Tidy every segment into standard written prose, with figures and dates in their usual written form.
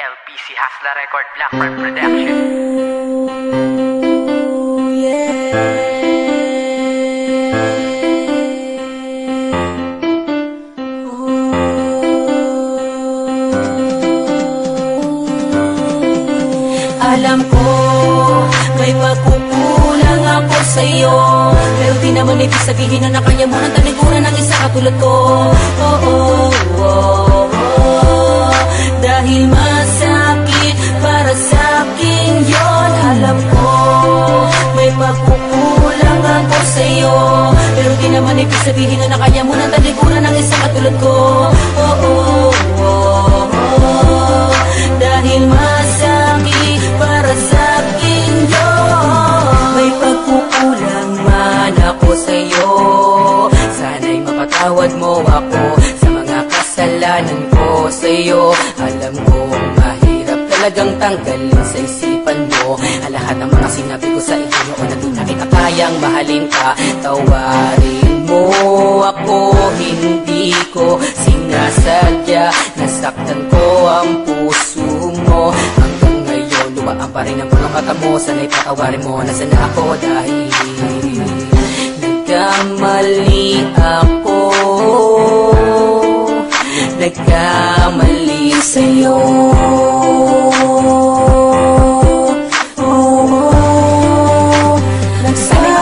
LPC Hasla Record, Blackbird Production. Alam ko, may pagkukulang ako sa'yo, pero di naman ibig sabihin na kanya mo ng talikuran ng isa katulad ko. Dahil masakit para sa'kin yon. Alam ko, may pagkukulang ako sa'yo, pero di naman ibig sabihin na kanya mo ng talikuran ng isa katulad ko. Dahil masakit para sa'kin yun. May pagkukulang man ako sa'yo, sana'y mapatawad mo ako sa mga kasalanan ko sa'yo. Alam ko mahirap talagang tanggalin sa isipan mo ang lahat ng mga sinabi ko sa iyo noon na di na kita kayang mahalin ka. Tawarin mo ako, hindi ko sinasadya, nasaktan ko ang puso mo. Hanggang ngayon lumaan pa rin ang mga mata mo, sana'y patawarin mo na sana ako dahil nagkamali ako, nagkamali sa'yo.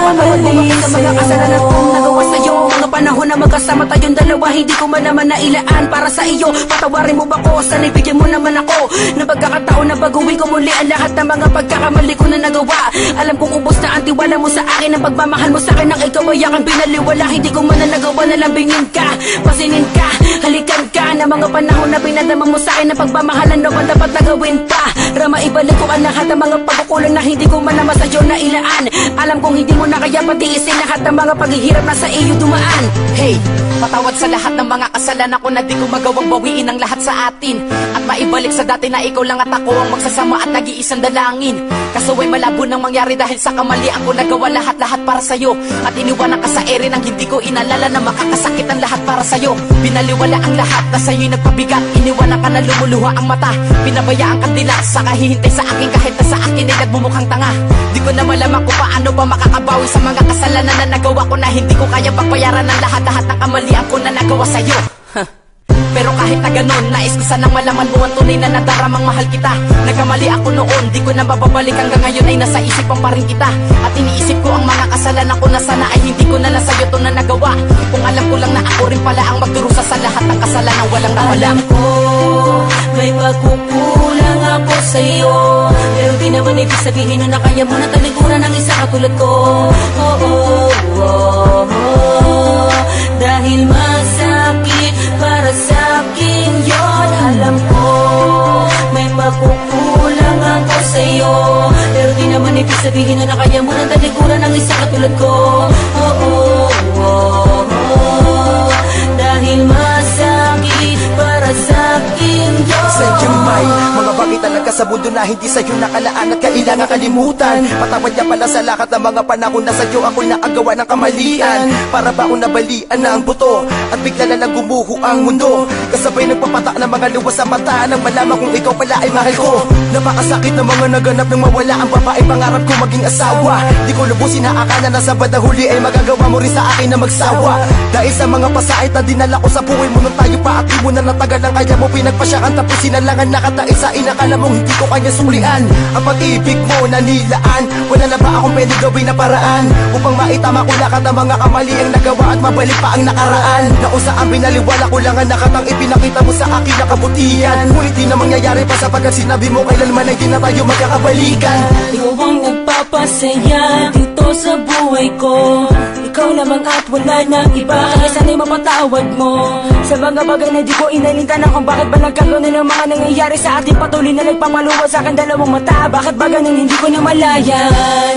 Nagkamali sa mga kasalanan kong nagawa sa'yo. Mga panahon na magkasama tayong dalawa, hindi ko man naman nailaan para sa iyo. Patawarin mo ba ko? Sana'y bigyan mo naman ako ng pagkakataon na baguhin ko muli ang lahat ng mga pagkakamali ko na nagawa. Alam kong ubos na ang tiwala mo sa akin, ang pagmamahal mo sa akin nang ikaw ay aking binaliwala. Hindi ko man na nagawa na lambingin ka, pasinin ka, halikan ka na mga panahon na pinadama mo sa akin. Ang pagmamahalan naman dapat na gawin pa para maibalik ko ang lahat ng mga pagkukulang na hindi ko man naman sa'yo nailaan. Alam kong hindi mo na kaya patiisin lahat ng mga paghihirap na sa iyo dumaan. Hey, patawad sa lahat ng mga kasalanan ko na di ko magawang bawiin ang lahat sa atin, at maibalik sa dati na ikaw lang at ako ang magsasama at nag-iisang dalangin. Kaso ay malabo nang mangyari dahil sa kamalian ko nagawa lahat-lahat para sa'yo, at iniwanan ka sa ere nang hindi ko inalala na makakasakit ang lahat para sa'yo. Binaliwala ang lahat na sa'yo'y nagpabigat, iniwanan ka na lumuluha ang mata, pinabayaan kang dilat sa kahihintay sa akin kahit na sa akin ay nagmumukhang tanga. Di ko na malaman kung paano pa makakabawi sa mga kasalanan na nagawa ko na hindi ko kaya pagbayaran ng lahat-lahat ng kamalian ko na nagawa sa'yo. Pero kahit na ganun, nais ko sanang malaman mo ang tunay na nadaramang mahal kita. Nagkamali ako noon, di ko na mababalik, hanggang ngayon ay nasa isipan pa rin kita. At iniisip ko ang mga kasalanan ko na sana ay hindi ko na lang sa'yo to na nagawa. Kung alam ko lang na ako rin pala ang magdurusa sa lahat ng kasalanan walang nawala. Alam ko, may pagkukulang ako sa'yo, pero di naman ibig sabihin na kaya mo na talikuran ng isa katulad ko. Dahil masakit para sa'kin yon. Alam ko, may pagkukulang ako sa'yo, pero di naman ibig sabihin na kaya mo na talikuran ng isa katulad ko. Dahil masakit para sa'kin yon. Sadyang may mga bagay talaga sa mundo na hindi sa'yo nakalaan at kailangan kalimutan. Patawad niya pala sa lahat ng mga panahon na sa'yo ako'y naagawa ng kamalian. Para ba akong nabalian na ang buto at bigla na lang gumuho ang mundo, kasabay nagpapatak ng mga luwas sa mata nang malaman kung ikaw pala ay mahal ko. Napakasakit ng mga naganap nang mawala ang babae pangarap ko maging asawa. Di ko lubusin na akala na sa bandang huli ay magagawa mo rin sa akin na magsawa. Dahil sa mga pasait na dinala ko sa buhay mo nung tayo pa at di mo na natagal ang kaya mo pinagpasyakan, tapos sinalangan nakatais sa inakala mong hindi ko kanya sulian. Ang pag-ibig mo nanilaan, wala na ba akong pwede gawin na paraan upang maitama ko lahat ng mga kamali ang nagawa at mabalik pa ang nakaraan. Na kung saan binaliwala ko lang ang nakatang ipinakita mo sa akin na kabutihan, ngunit di na mangyayari pa sapagkat sinabi mo kailanman ay di na tayo magkakabalikan. Ikaw ang nagpapasaya dito sa buhay ko, ikaw lamang at wala nang iba. Kaya sana'y mapatawad mo sa mga bagay na di ko inalintanan kung bakit ba nagkaganon ng mga nangyayari sa ating patuloy na nagpamaluwa sa akin dalawang mata. Bakit ba ganun hindi ko na malayan?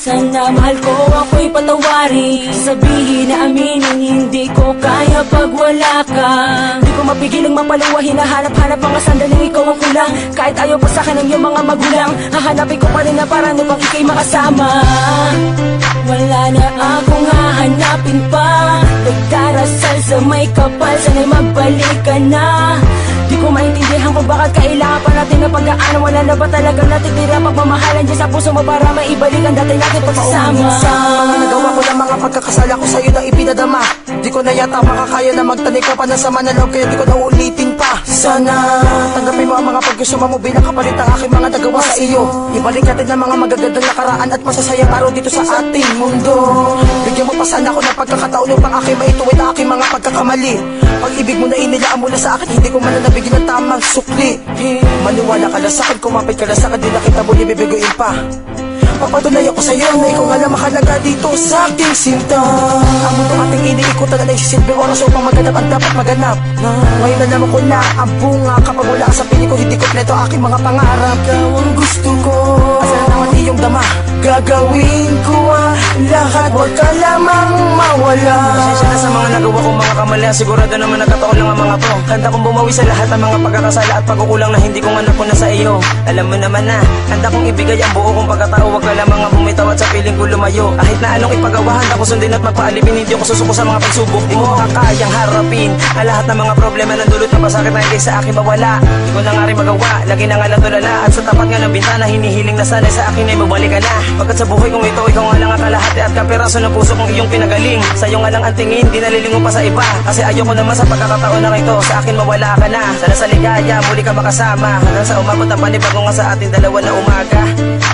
Sana mahal ko ako'y patawarin, sabihin na aminin hindi ko kaya pag wala ka. Di ko mapigilang mapaluwa, hinahanap-hanap mga sandaling ikaw ang kulang. Kahit ayaw pa sa'kin ng iyong mga magulang, hahanapin ko pa rin na parang upang ika'y makasama. Wala na akong hahanapin pa, nagdarasal sa may kapal, sana'y magbalik ka na. Di ko maintindihan kung bakit kailangan pa natin na pag-aanong. Wala na ba talagang natitira pagmamahalan dyan sa puso mo para maibalik ang dati natin pagsasama. Mga nagawa ko ng mga pagkakasala ko sa'yo na ipinadama. Di ko na yata makakaya na magtanik pa ng sama na loob, kaya di ko na uulitin pa. Sana tanggapin mo ang mga pagkusuma mo bilang kapalit ang aking mga nagawa sa iyo. Ibalik natin ang mga magagandang nakaraan at masasayang araw dito sa ating mundo. Bigyan mo pa sana ako ng pagkakataon upang aking maituwid ang aking mga pagkakamali. Pag-ibig mo na inilaan mo na sa akin, hindi ko man na nabigyan ng tamang sukli. Maniwala ka na sa'kin, kumapit ka na sa'kin, di na kita muli bibiguin pa. Papatunay ako sa'yo na ikaw nga lang mahalaga dito sa aking sinta. Ang mundo ating iniikutan na nagsisilbing oras upang maganap ang dapat maganap. Ngayon na naman ko na ang bunga, kapag wala ka sa piling ko, hindi kompleto aking mga pangarap. Ikaw ang gusto ko, asan naman iyong dama. Gagawin ko ang lahat, huwag ka lamang mawala. Pasensya na sa mga nagawa kong mga kamali, sigurado naman nagkataon lang ang mga to. Handa kong bumawi sa lahat ng mga pagkakasala at pagkukulang na hindi kong anak ko na sa iyo. Alam mo naman na, handa kong ibigay ang buo kong pagkatao, huwag ka lamang ang bumitaw at sa piling ko lumayo. Kahit na anong ipagawa, handa ko sundin at magpaalipin, hindi ako susuko sa mga pagsubok. Di mo makakayang harapin ang lahat ng mga problema ng dulot na pasakit na hindi sa akin mawala. Di ko na nga rin magawa, lagi na nga lang tulala. At sa tapat nga ng bintana, hinihiling na sana sa akin ay mabalik ka na. Pagkat sa buhay kong ito, ikaw nga lang ang kalahati at kapiraso ng puso kong iyong pinagaling. Sa'yo nga lang ang tingin, di nalilingo pa sa iba. Kasi ayoko naman sa pagkakataon na ito, sa akin mawala ka na. Sana sa ligaya, muli ka makasama, hanggang sa umabot ang panibago nga sa ating dalawa na umaga.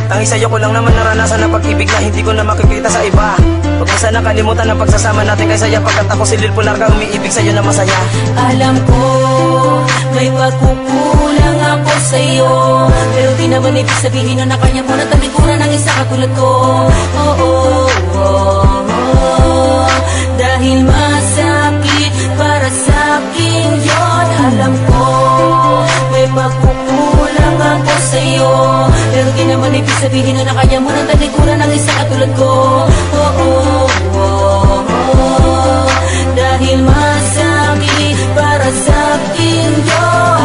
Tangis sa'yo ko lang naman naranasan ang pag-ibig na hindi ko na makikita sa iba. Huwag mo sana kalimutan ang pagsasama natin kay saya, pagkat ako si Lil Pular ka, umiibig sa'yo na masaya. Alam ko, may pagkukulang ako sa'yo, pero di naman ibig sabihin na kanya mo na talikuran ng isa katulad ko. Dahil masakit para sa'kin yon. Alam ko, may pagkukulang ako sa'yo, pero di naman ibig sabihin na kanya mo na talikuran ng isa katulad ko. Dahil masakit para sa'kin yon.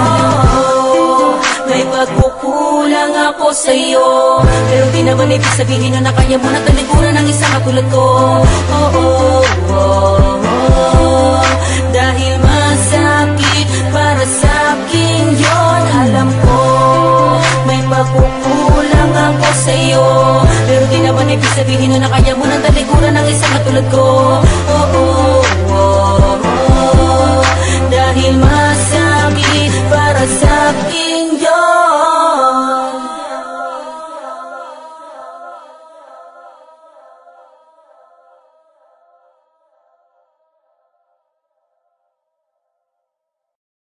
May pagkukulang ako sa'yo, pero di naman ibig sabihin na kanya mo na talikuran ng isa katulad ko. Dahil masakit para sa'kin yon. Alam ko, may pagkukulang ako sa'yo, pero di naman ibig sabihin na kanya mo na talikuran ng isa katulad ko.